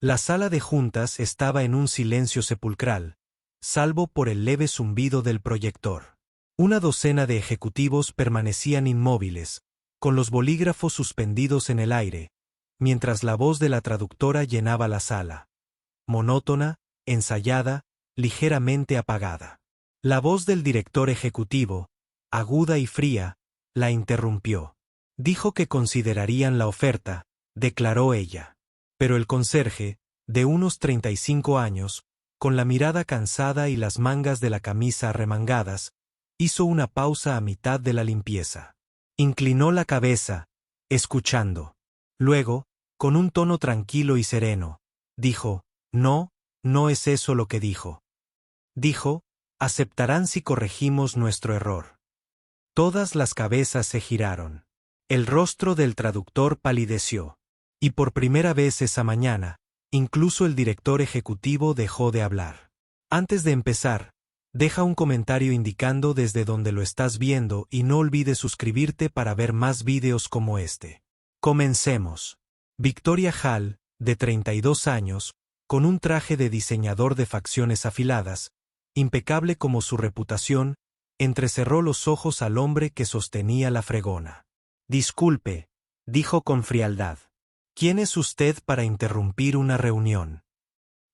La sala de juntas estaba en un silencio sepulcral, salvo por el leve zumbido del proyector. Una docena de ejecutivos permanecían inmóviles, con los bolígrafos suspendidos en el aire, mientras la voz de la traductora llenaba la sala. Monótona, ensayada, ligeramente apagada. La voz del director ejecutivo, aguda y fría, la interrumpió. Dijo que considerarían la oferta, declaró ella. Pero el conserje, de unos 35 años, con la mirada cansada y las mangas de la camisa arremangadas, hizo una pausa a mitad de la limpieza. Inclinó la cabeza, escuchando. Luego, con un tono tranquilo y sereno, dijo, no, no es eso lo que dijo. Dijo, aceptarán si corregimos nuestro error. Todas las cabezas se giraron. El rostro del traductor palideció. Y por primera vez esa mañana, incluso el director ejecutivo dejó de hablar. Antes de empezar, deja un comentario indicando desde dónde lo estás viendo y no olvides suscribirte para ver más vídeos como este. Comencemos. Victoria Hall, de 32 años, con un traje de diseñador de facciones afiladas, impecable como su reputación, entrecerró los ojos al hombre que sostenía la fregona. Disculpe, dijo con frialdad. ¿Quién es usted para interrumpir una reunión?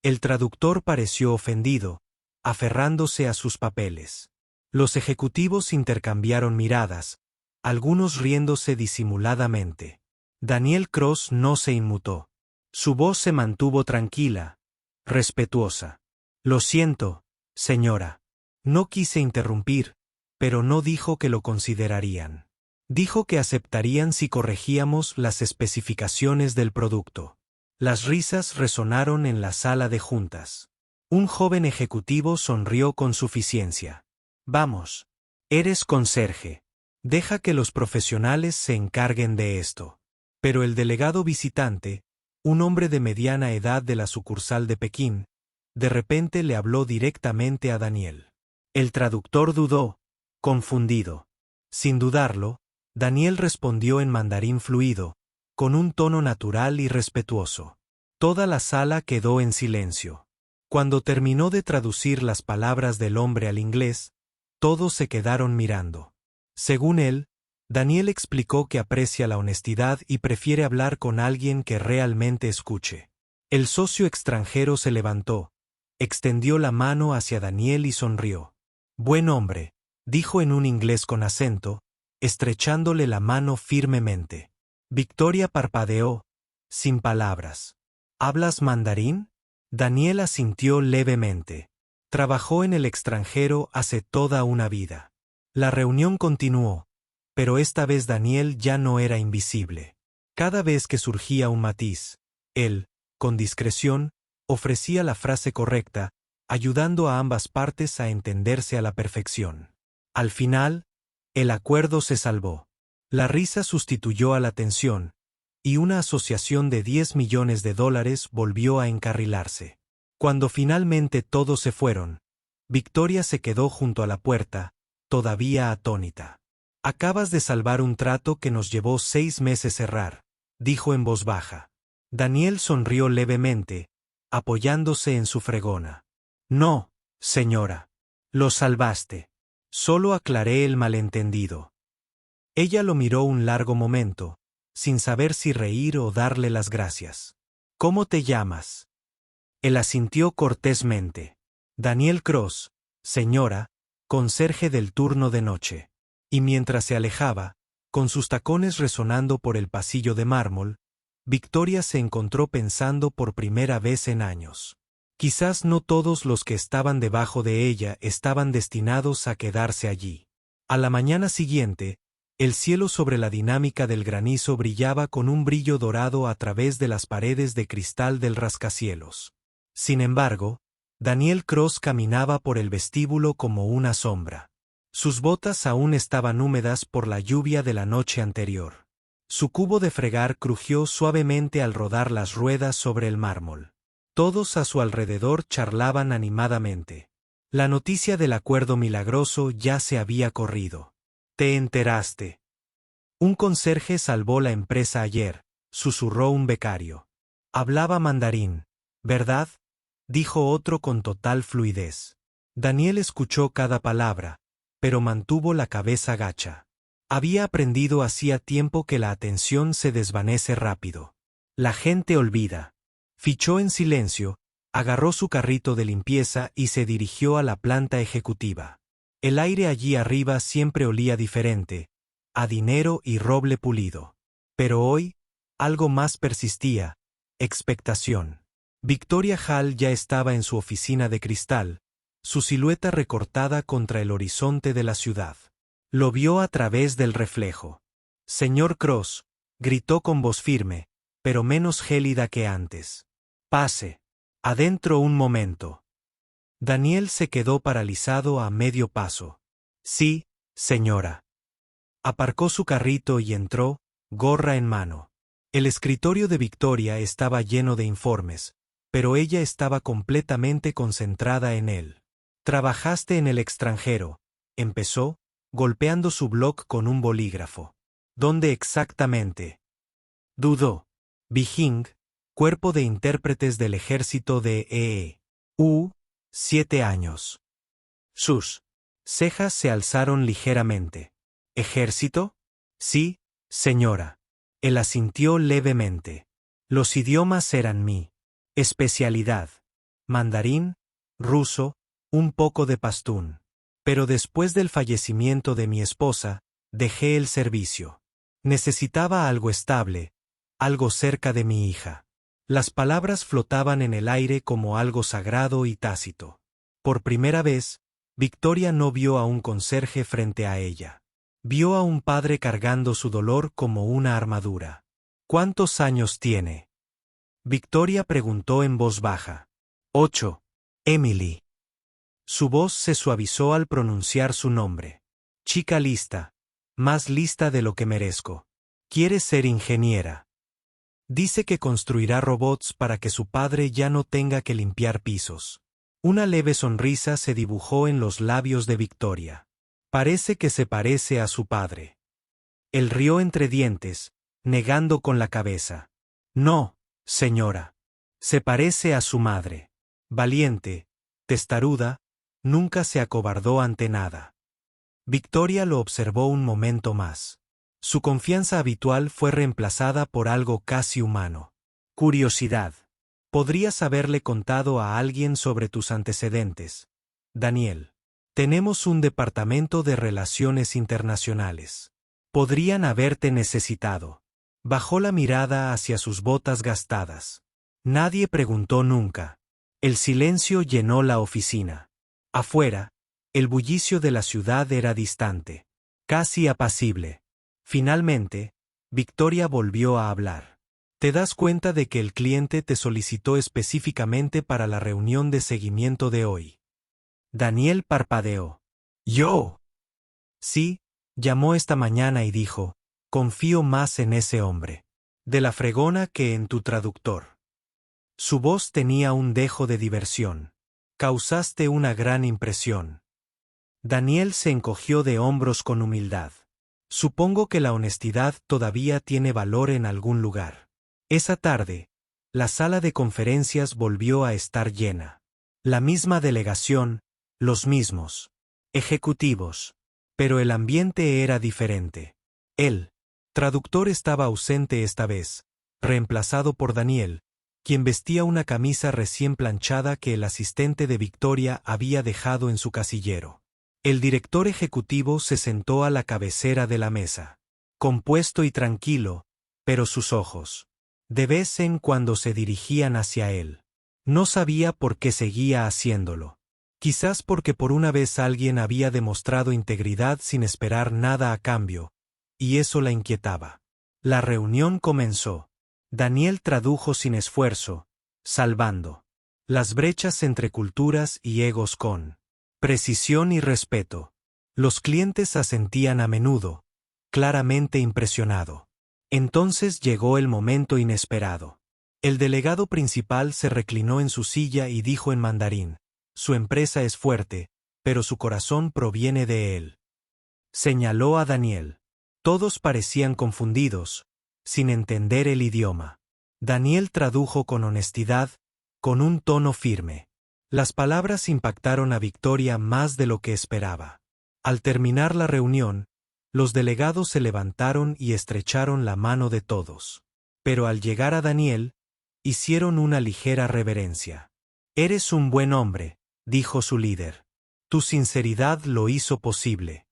El traductor pareció ofendido, aferrándose a sus papeles. Los ejecutivos intercambiaron miradas, algunos riéndose disimuladamente. Daniel Cross no se inmutó. Su voz se mantuvo tranquila, respetuosa. Lo siento, señora. No quise interrumpir, pero no dijo que lo considerarían. Dijo que aceptarían si corregíamos las especificaciones del producto. Las risas resonaron en la sala de juntas. Un joven ejecutivo sonrió con suficiencia. Vamos. Eres conserje. Deja que los profesionales se encarguen de esto. Pero el delegado visitante, un hombre de mediana edad de la sucursal de Pekín, de repente le habló directamente a Daniel. El traductor dudó, confundido. Sin dudarlo, Daniel respondió en mandarín fluido, con un tono natural y respetuoso. Toda la sala quedó en silencio. Cuando terminó de traducir las palabras del hombre al inglés, todos se quedaron mirando. Según él, Daniel explicó que aprecia la honestidad y prefiere hablar con alguien que realmente escuche. El socio extranjero se levantó, extendió la mano hacia Daniel y sonrió. Buen hombre, dijo en un inglés con acento, estrechándole la mano firmemente. Victoria parpadeó, sin palabras. ¿Hablas mandarín? Daniel asintió levemente. Trabajó en el extranjero hace toda una vida. La reunión continuó, pero esta vez Daniel ya no era invisible. Cada vez que surgía un matiz, él, con discreción, ofrecía la frase correcta, ayudando a ambas partes a entenderse a la perfección. Al final, el acuerdo se salvó. La risa sustituyó a la tensión, y una asociación de $10 millones volvió a encarrilarse. Cuando finalmente todos se fueron, Victoria se quedó junto a la puerta, todavía atónita. Acabas de salvar un trato que nos llevó 6 meses cerrar, dijo en voz baja. Daniel sonrió levemente, apoyándose en su fregona. No, señora. Lo salvaste. Solo aclaré el malentendido. Ella lo miró un largo momento, sin saber si reír o darle las gracias. ¿Cómo te llamas? Él asintió cortésmente. Daniel Cross, señora, conserje del turno de noche. Y mientras se alejaba, con sus tacones resonando por el pasillo de mármol, Victoria se encontró pensando por primera vez en años. Quizás no todos los que estaban debajo de ella estaban destinados a quedarse allí. A la mañana siguiente, el cielo sobre la dinámica del granizo brillaba con un brillo dorado a través de las paredes de cristal del rascacielos. Sin embargo, Daniel Cross caminaba por el vestíbulo como una sombra. Sus botas aún estaban húmedas por la lluvia de la noche anterior. Su cubo de fregar crujió suavemente al rodar las ruedas sobre el mármol. Todos a su alrededor charlaban animadamente. La noticia del acuerdo milagroso ya se había corrido. ¿Te enteraste? Un conserje salvó la empresa ayer, susurró un becario. Hablaba mandarín, ¿Verdad?, dijo otro con total fluidez. Daniel escuchó cada palabra, pero mantuvo la cabeza gacha. Había aprendido hacía tiempo que la atención se desvanece rápido. La gente olvida. Fichó en silencio, agarró su carrito de limpieza y se dirigió a la planta ejecutiva. El aire allí arriba siempre olía diferente, a dinero y roble pulido. Pero hoy, algo más persistía: expectación. Victoria Hall ya estaba en su oficina de cristal, su silueta recortada contra el horizonte de la ciudad. Lo vio a través del reflejo. «Señor Cross», gritó con voz firme, pero menos gélida que antes. «Pase. Adentro un momento». Daniel se quedó paralizado a medio paso. «Sí, señora». Aparcó su carrito y entró, gorra en mano. El escritorio de Victoria estaba lleno de informes, pero ella estaba completamente concentrada en él. «Trabajaste en el extranjero», empezó, golpeando su bloc con un bolígrafo. «¿Dónde exactamente?». Dudó. «Beijing, Cuerpo de Intérpretes del Ejército de E.U., 7 años». Sus cejas se alzaron ligeramente. «¿Ejército?». «Sí, señora». Él asintió levemente. «Los idiomas eran mi especialidad. Mandarín, ruso, un poco de pastún. Pero después del fallecimiento de mi esposa, dejé el servicio. Necesitaba algo estable, algo cerca de mi hija». Las palabras flotaban en el aire como algo sagrado y tácito. Por primera vez, Victoria no vio a un conserje frente a ella. Vio a un padre cargando su dolor como una armadura. «¿Cuántos años tiene?». Victoria preguntó en voz baja. 8. Emily. Su voz se suavizó al pronunciar su nombre. «Chica lista. Más lista de lo que merezco. Quiere ser ingeniera. Dice que construirá robots para que su padre ya no tenga que limpiar pisos». Una leve sonrisa se dibujó en los labios de Victoria. «Parece que se parece a su padre». Él rió entre dientes, negando con la cabeza. «No, señora. Se parece a su madre. Valiente, testaruda, nunca se acobardó ante nada». Victoria lo observó un momento más. Su confianza habitual fue reemplazada por algo casi humano. «Curiosidad. Podrías haberle contado a alguien sobre tus antecedentes, Daniel. Tenemos un departamento de relaciones internacionales. Podrían haberte necesitado». Bajó la mirada hacia sus botas gastadas. Nadie preguntó nunca. El silencio llenó la oficina. Afuera, el bullicio de la ciudad era distante, casi apacible. Finalmente, Victoria volvió a hablar. «¿Te das cuenta de que el cliente te solicitó específicamente para la reunión de seguimiento de hoy?». Daniel parpadeó. «¿Yo?». «Sí, llamó esta mañana y dijo, confío más en ese hombre de la fregona que en tu traductor». Su voz tenía un dejo de diversión. «Causaste una gran impresión». Daniel se encogió de hombros con humildad. «Supongo que la honestidad todavía tiene valor en algún lugar». Esa tarde, la sala de conferencias volvió a estar llena. La misma delegación, los mismos ejecutivos. Pero el ambiente era diferente. El traductor estaba ausente esta vez, reemplazado por Daniel, quien vestía una camisa recién planchada que el asistente de Victoria había dejado en su casillero. El director ejecutivo se sentó a la cabecera de la mesa, compuesto y tranquilo, pero sus ojos, de vez en cuando, se dirigían hacia él. No sabía por qué seguía haciéndolo. Quizás porque por una vez alguien había demostrado integridad sin esperar nada a cambio, y eso la inquietaba. La reunión comenzó. Daniel tradujo sin esfuerzo, salvando las brechas entre culturas y egos con precisión y respeto. Los clientes asentían a menudo, claramente impresionado. Entonces llegó el momento inesperado. El delegado principal se reclinó en su silla y dijo en mandarín: «Su empresa es fuerte, pero su corazón proviene de él». Señaló a Daniel. Todos parecían confundidos, sin entender el idioma. Daniel tradujo con honestidad, con un tono firme. Las palabras impactaron a Victoria más de lo que esperaba. Al terminar la reunión, los delegados se levantaron y estrecharon la mano de todos. Pero al llegar a Daniel, hicieron una ligera reverencia. «Eres un buen hombre», dijo su líder. «Tu sinceridad lo hizo posible».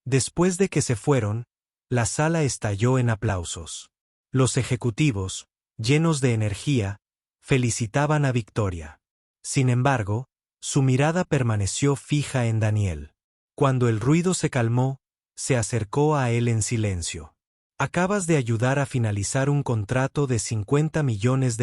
Después de que se fueron, la sala estalló en aplausos. Los ejecutivos, llenos de energía, felicitaban a Victoria. Sin embargo, su mirada permaneció fija en Daniel. Cuando el ruido se calmó, se acercó a él en silencio. «Acabas de ayudar a finalizar un contrato de $50 millones.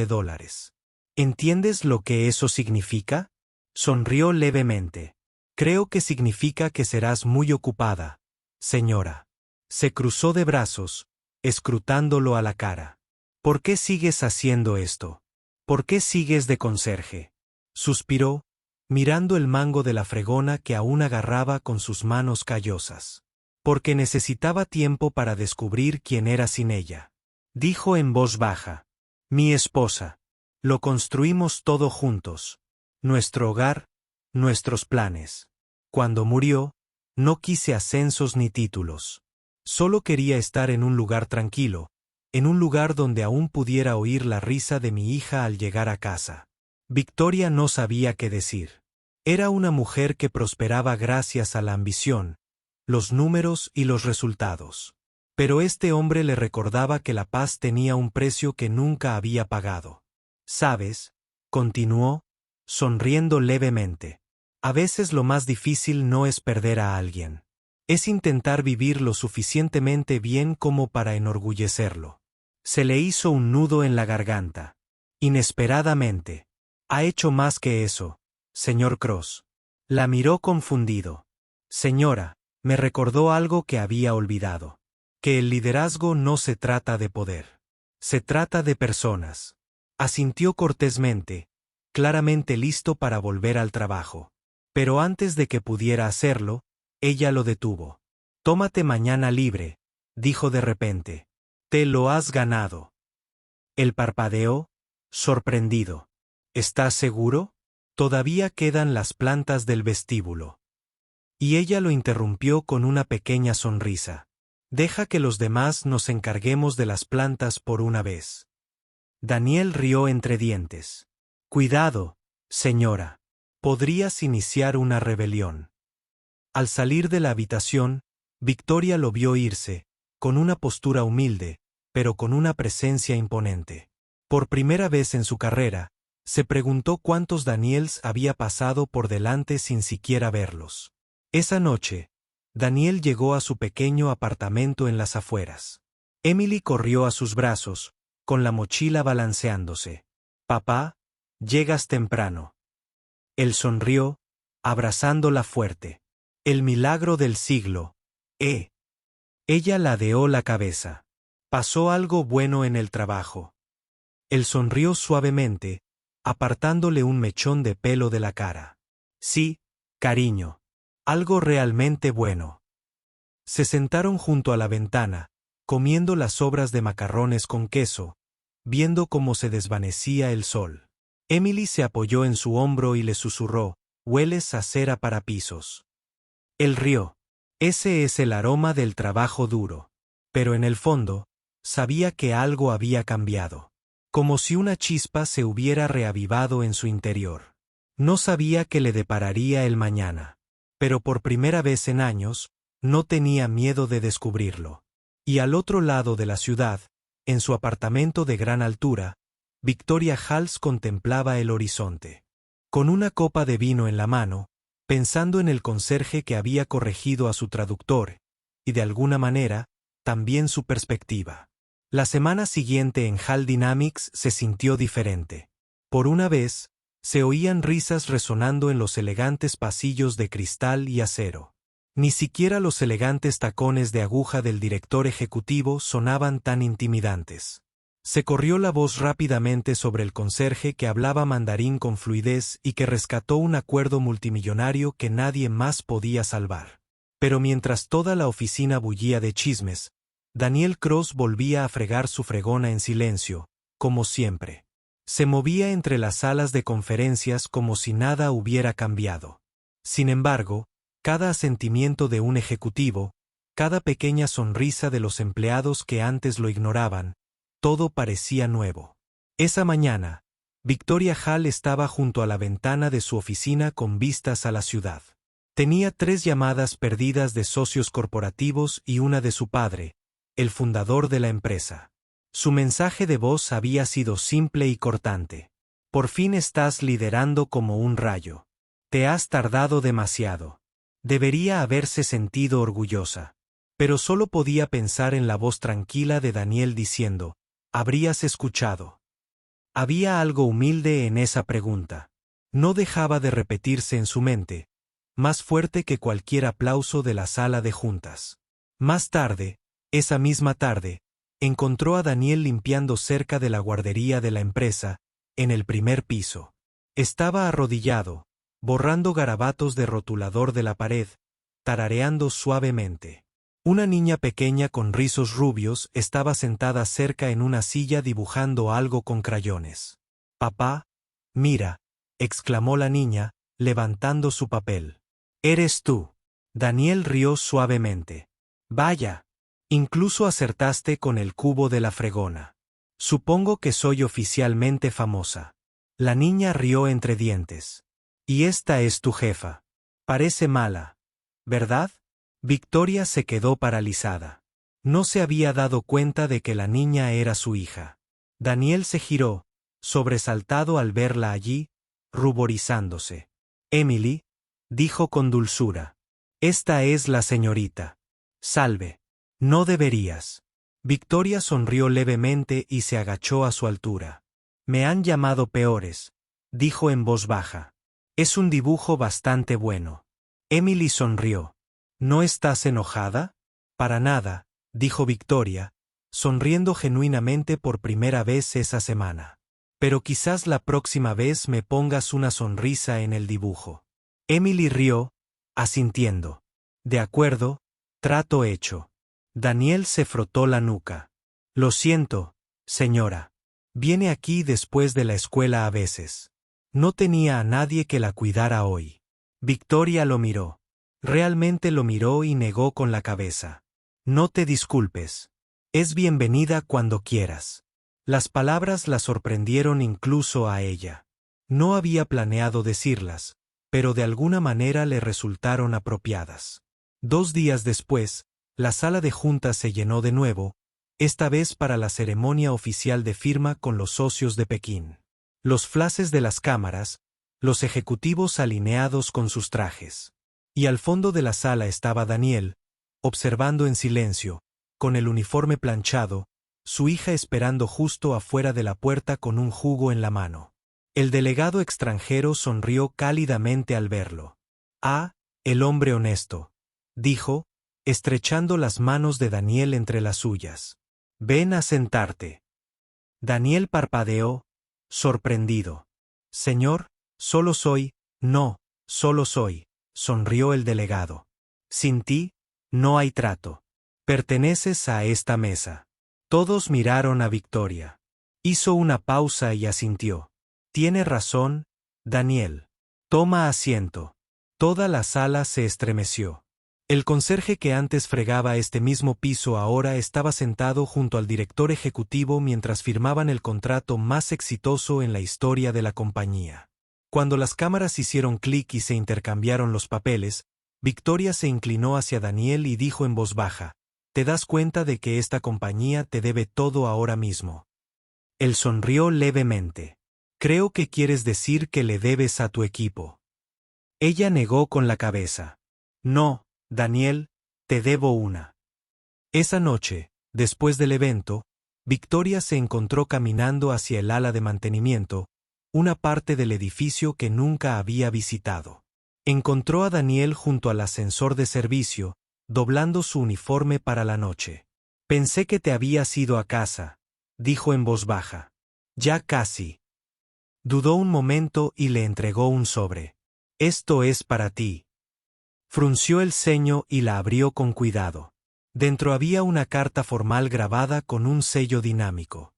¿Entiendes lo que eso significa?». Sonrió levemente. «Creo que significa que serás muy ocupada, señora». Se cruzó de brazos, escrutándolo a la cara. «¿Por qué sigues haciendo esto? ¿Por qué sigues de conserje?». Suspiró, mirando el mango de la fregona que aún agarraba con sus manos callosas. «Porque necesitaba tiempo para descubrir quién era sin ella», dijo en voz baja. «Mi esposa. Lo construimos todo juntos. Nuestro hogar, nuestros planes. Cuando murió, no quise ascensos ni títulos. Solo quería estar en un lugar tranquilo, en un lugar donde aún pudiera oír la risa de mi hija al llegar a casa». Victoria no sabía qué decir. Era una mujer que prosperaba gracias a la ambición, los números y los resultados. Pero este hombre le recordaba que la paz tenía un precio que nunca había pagado. «¿Sabes?», continuó, sonriendo levemente. «A veces lo más difícil no es perder a alguien. Es intentar vivir lo suficientemente bien como para enorgullecerlo». Se le hizo un nudo en la garganta. Inesperadamente. «Ha hecho más que eso, señor Cross». La miró confundido. «Señora, me recordó algo que había olvidado. Que el liderazgo no se trata de poder. Se trata de personas». Asintió cortésmente, claramente listo para volver al trabajo. Pero antes de que pudiera hacerlo, ella lo detuvo. «Tómate mañana libre», dijo de repente. «Te lo has ganado». Él parpadeó, sorprendido. «¿Estás seguro? Todavía quedan las plantas del vestíbulo». Y ella lo interrumpió con una pequeña sonrisa. «Deja que los demás nos encarguemos de las plantas por una vez». Daniel rió entre dientes. «Cuidado, señora. Podrías iniciar una rebelión». Al salir de la habitación, Victoria lo vio irse, con una postura humilde, pero con una presencia imponente. Por primera vez en su carrera, se preguntó cuántos Daniels había pasado por delante sin siquiera verlos. Esa noche, Daniel llegó a su pequeño apartamento en las afueras. Emily corrió a sus brazos, con la mochila balanceándose. «Papá, llegas temprano». Él sonrió, abrazándola fuerte. «El milagro del siglo, ¿eh?». Ella ladeó la cabeza. «¿Pasó algo bueno en el trabajo?». Él sonrió suavemente, apartándole un mechón de pelo de la cara. «Sí, cariño. Algo realmente bueno». Se sentaron junto a la ventana, comiendo las sobras de macarrones con queso, viendo cómo se desvanecía el sol. Emily se apoyó en su hombro y le susurró: «Hueles a cera para pisos». Él rió. Ese es el aroma del trabajo duro. Pero en el fondo, sabía que algo había cambiado. Como si una chispa se hubiera reavivado en su interior. No sabía qué le depararía el mañana. Pero por primera vez en años, no tenía miedo de descubrirlo. Y al otro lado de la ciudad, en su apartamento de gran altura, Victoria Hals contemplaba el horizonte. Con una copa de vino en la mano, pensando en el conserje que había corregido a su traductor, y de alguna manera, también su perspectiva. La semana siguiente en HAL Dynamics se sintió diferente. Por una vez, se oían risas resonando en los elegantes pasillos de cristal y acero. Ni siquiera los elegantes tacones de aguja del director ejecutivo sonaban tan intimidantes. Se corrió la voz rápidamente sobre el conserje que hablaba mandarín con fluidez y que rescató un acuerdo multimillonario que nadie más podía salvar. Pero mientras toda la oficina bullía de chismes, Daniel Cross volvía a fregar su fregona en silencio, como siempre. Se movía entre las salas de conferencias como si nada hubiera cambiado. Sin embargo, cada asentimiento de un ejecutivo, cada pequeña sonrisa de los empleados que antes lo ignoraban, todo parecía nuevo. Esa mañana, Victoria Hall estaba junto a la ventana de su oficina con vistas a la ciudad. Tenía 3 llamadas perdidas de socios corporativos y una de su padre, el fundador de la empresa. Su mensaje de voz había sido simple y cortante. Por fin estás liderando como un rayo. Te has tardado demasiado. Debería haberse sentido orgullosa. Pero solo podía pensar en la voz tranquila de Daniel diciendo, «Habrías escuchado». Había algo humilde en esa pregunta. No dejaba de repetirse en su mente, más fuerte que cualquier aplauso de la sala de juntas. Más tarde, esa misma tarde, encontró a Daniel limpiando cerca de la guardería de la empresa, en el primer piso. Estaba arrodillado, borrando garabatos de rotulador de la pared, tarareando suavemente. Una niña pequeña con rizos rubios estaba sentada cerca en una silla dibujando algo con crayones. «Papá, mira», exclamó la niña, levantando su papel. «¿Eres tú?» Daniel rió suavemente. «Vaya, incluso acertaste con el cubo de la fregona. Supongo que soy oficialmente famosa». La niña rió entre dientes. «Y esta es tu jefa. Parece mala, ¿verdad?» Victoria se quedó paralizada. No se había dado cuenta de que la niña era su hija. Daniel se giró, sobresaltado al verla allí, ruborizándose. «Emily», dijo con dulzura. «Esta es la señorita. Salve. No deberías». Victoria sonrió levemente y se agachó a su altura. «Me han llamado peores», dijo en voz baja. «Es un dibujo bastante bueno». Emily sonrió. «¿No estás enojada?» «Para nada», dijo Victoria, sonriendo genuinamente por primera vez esa semana. «Pero quizás la próxima vez me pongas una sonrisa en el dibujo». Emily rió, asintiendo. «De acuerdo, trato hecho». Daniel se frotó la nuca. «Lo siento, señora. Viene aquí después de la escuela a veces. No tenía a nadie que la cuidara hoy». Victoria lo miró. Realmente lo miró y negó con la cabeza. «No te disculpes. Es bienvenida cuando quieras». Las palabras la sorprendieron incluso a ella. No había planeado decirlas, pero de alguna manera le resultaron apropiadas. 2 días después, la sala de juntas se llenó de nuevo, esta vez para la ceremonia oficial de firma con los socios de Pekín. Los flashes de las cámaras, los ejecutivos alineados con sus trajes. Y al fondo de la sala estaba Daniel, observando en silencio, con el uniforme planchado, su hija esperando justo afuera de la puerta con un jugo en la mano. El delegado extranjero sonrió cálidamente al verlo. «Ah, el hombre honesto», dijo, estrechando las manos de Daniel entre las suyas. «Ven a sentarte». Daniel parpadeó, sorprendido. «Señor, solo soy, sonrió el delegado. «Sin ti, no hay trato. Perteneces a esta mesa». Todos miraron a Victoria. Hizo una pausa y asintió. «Tiene razón, Daniel. Toma asiento». Toda la sala se estremeció. El conserje que antes fregaba este mismo piso ahora estaba sentado junto al director ejecutivo mientras firmaban el contrato más exitoso en la historia de la compañía. Cuando las cámaras hicieron clic y se intercambiaron los papeles, Victoria se inclinó hacia Daniel y dijo en voz baja, «¿Te das cuenta de que esta compañía te debe todo ahora mismo?» Él sonrió levemente. «Creo que quieres decir que le debes a tu equipo». Ella negó con la cabeza. «No, Daniel, te debo una». Esa noche, después del evento, Victoria se encontró caminando hacia el ala de mantenimiento, una parte del edificio que nunca había visitado. Encontró a Daniel junto al ascensor de servicio, doblando su uniforme para la noche. «Pensé que te habías ido a casa», dijo en voz baja. «Ya casi». Dudó un momento y le entregó un sobre. «Esto es para ti». Frunció el ceño y la abrió con cuidado. Dentro había una carta formal grabada con un sello dinámico.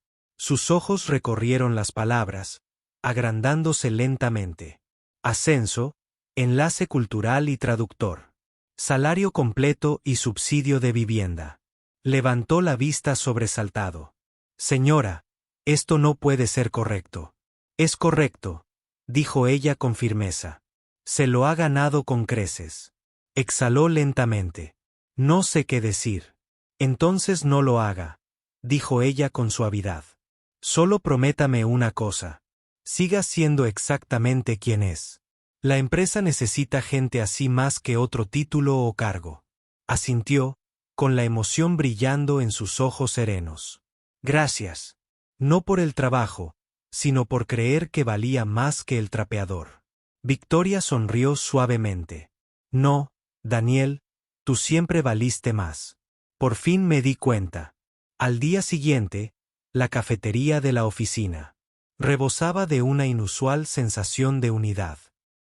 Sus ojos recorrieron las palabras, agrandándose lentamente. Ascenso, enlace cultural y traductor. Salario completo y subsidio de vivienda. Levantó la vista sobresaltado. Señora, esto no puede ser correcto. Es correcto, dijo ella con firmeza. Se lo ha ganado con creces. Exhaló lentamente. No sé qué decir. Entonces no lo haga, dijo ella con suavidad. Solo prométame una cosa. Siga siendo exactamente quien es. La empresa necesita gente así más que otro título o cargo. Asintió, con la emoción brillando en sus ojos serenos. Gracias. No por el trabajo, sino por creer que valía más que el trapeador. Victoria sonrió suavemente. No, Daniel, tú siempre valiste más. Por fin me di cuenta. Al día siguiente, la cafetería de la oficina rebosaba de una inusual sensación de unidad.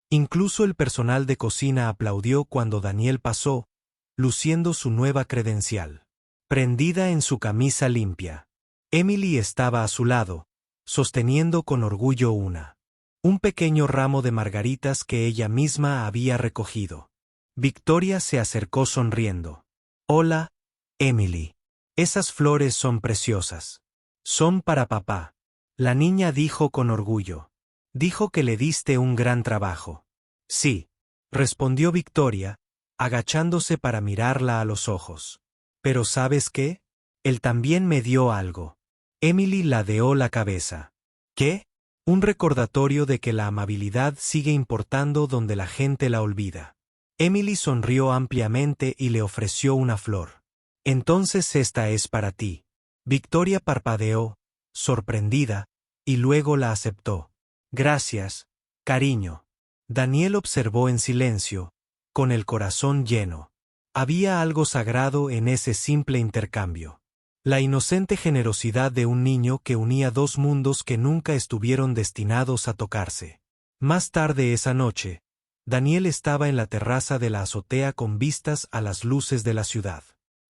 Incluso el personal de cocina aplaudió cuando Daniel pasó, luciendo su nueva credencial. Prendida en su camisa limpia. Emily estaba a su lado, sosteniendo con orgullo un pequeño ramo de margaritas que ella misma había recogido. Victoria se acercó sonriendo. Hola, Emily. Esas flores son preciosas. Son para papá. La niña dijo con orgullo. Dijo que le diste un gran trabajo. Sí, respondió Victoria, agachándose para mirarla a los ojos. Pero ¿sabes qué? Él también me dio algo. Emily ladeó la cabeza. ¿Qué? Un recordatorio de que la amabilidad sigue importando donde la gente la olvida. Emily sonrió ampliamente y le ofreció una flor. Entonces esta es para ti. Victoria parpadeó, sorprendida, y luego la aceptó. Gracias, cariño. Daniel observó en silencio, con el corazón lleno. Había algo sagrado en ese simple intercambio. La inocente generosidad de un niño que unía dos mundos que nunca estuvieron destinados a tocarse. Más tarde esa noche, Daniel estaba en la terraza de la azotea con vistas a las luces de la ciudad.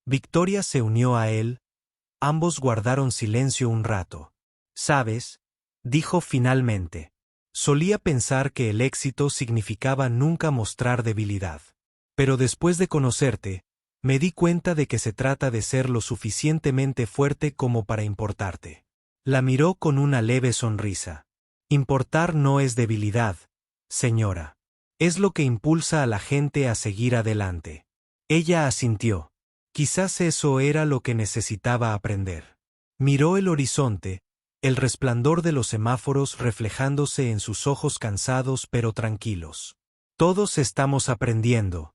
Victoria se unió a él. Ambos guardaron silencio un rato. ¿Sabes?, dijo finalmente. Solía pensar que el éxito significaba nunca mostrar debilidad. Pero después de conocerte, me di cuenta de que se trata de ser lo suficientemente fuerte como para importarte. La miró con una leve sonrisa. Importar no es debilidad, señora. Es lo que impulsa a la gente a seguir adelante. Ella asintió. Quizás eso era lo que necesitaba aprender. Miró el horizonte, el resplandor de los semáforos reflejándose en sus ojos cansados pero tranquilos. Todos estamos aprendiendo,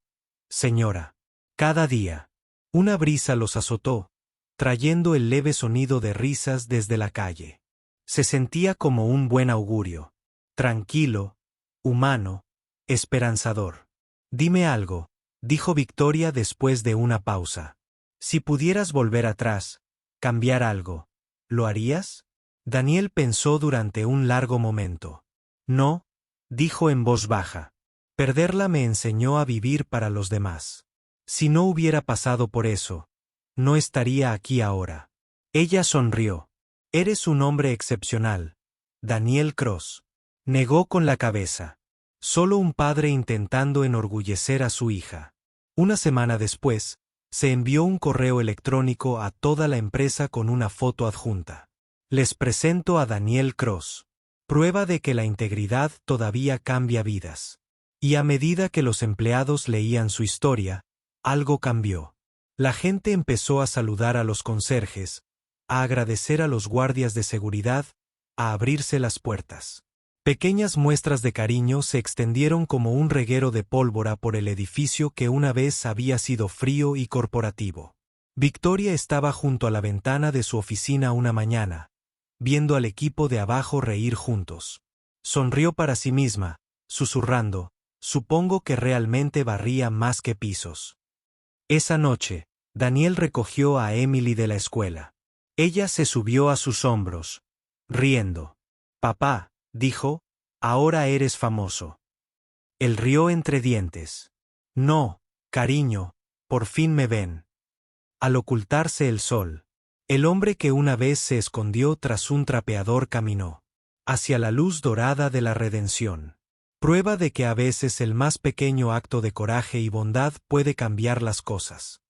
señora. Cada día. Una brisa los azotó, trayendo el leve sonido de risas desde la calle. Se sentía como un buen augurio. Tranquilo, humano, esperanzador. Dime algo, dijo Victoria después de una pausa. Si pudieras volver atrás, cambiar algo, ¿lo harías? Daniel pensó durante un largo momento. No, dijo en voz baja. Perderla me enseñó a vivir para los demás. Si no hubiera pasado por eso, no estaría aquí ahora. Ella sonrió. Eres un hombre excepcional, Daniel Cross. Negó con la cabeza. Solo un padre intentando enorgullecer a su hija. Una semana después, se envió un correo electrónico a toda la empresa con una foto adjunta. Les presento a Daniel Cross. Prueba de que la integridad todavía cambia vidas. Y a medida que los empleados leían su historia, algo cambió. La gente empezó a saludar a los conserjes, a agradecer a los guardias de seguridad, a abrirse las puertas. Pequeñas muestras de cariño se extendieron como un reguero de pólvora por el edificio que una vez había sido frío y corporativo. Victoria estaba junto a la ventana de su oficina una mañana, viendo al equipo de abajo reír juntos. Sonrió para sí misma, susurrando, supongo que realmente barría más que pisos. Esa noche, Daniel recogió a Emily de la escuela. Ella se subió a sus hombros, riendo. Papá, dijo, ahora eres famoso. Él rió entre dientes. No, cariño, por fin me ven. Al ocultarse el sol, El hombre que una vez se escondió tras un trapeador caminó hacia la luz dorada de la redención. Prueba de que a veces el más pequeño acto de coraje y bondad puede cambiar las cosas.